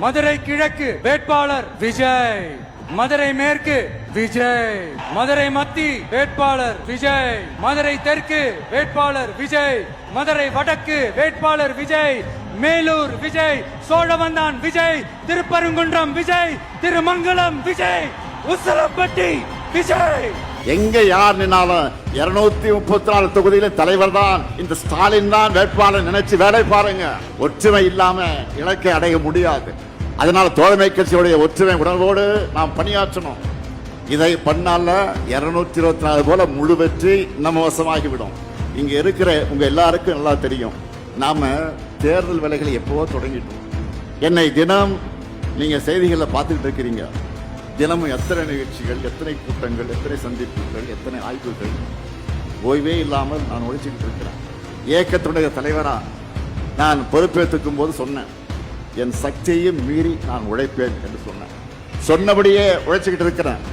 மதுரை கிழக்கு வேட்பாளர் விஜய், மதுரை மேற்கு விஜய், மதுரை மத்தி வேட்பாளர் விஜய், மதுரை தெற்கு வேட்பாளர் விஜய், மதுரை வடக்கு வேட்பாளர் விஜய், மேலூர் விஜய், சோழவந்தான் விஜய், திருப்பரங்குன்றம் விஜய், திருமங்கலம் விஜய், உசலம்பட்டி விஜய். எங்க யார் நின்னாலும் 234 தொகுதியில தலைவர் தான் இந்த ஸ்டாலின் தான் வேட்பாளர் நினைச்சு வேலை பாருங்க. ஒற்றுமை இல்லாம இலக்கை அடைய முடியாது. அதனால தோழமை கட்சியுடைய ஒற்றுமை உணர்வோடு நாம் பணியாற்றணும். இதை பண்ணால 224 போல முழு வெற்றி நம்ம வசமாகிவிடும். இங்க இருக்கிற உங்க எல்லாருக்கும் நல்லா தெரியும், நாம தேர்தல் வேலைகளை எப்பவோ தொடங்கிட்டோம். என்னை தினம் நீங்க செய்திகளை பார்த்துக்கிட்டு இருக்கிறீங்க. தினமும் எத்தனை நிகழ்ச்சிகள், எத்தனை கூட்டங்கள், எத்தனை சந்திப்புகள், எத்தனை ஆய்வுகள், ஓய்வே இல்லாமல் நான் உழைச்சிக்கிட்டு இருக்கிறேன். இயக்கத்துடைய தலைவரா நான் பொறுப்பேற்றுக்கும் போது சொன்னேன், என் சக்தியையும் மீறி நான் உழைப்பேன் என்று சொன்னேன். சொன்னபடியே உழைச்சிக்கிட்டு இருக்கிறேன்.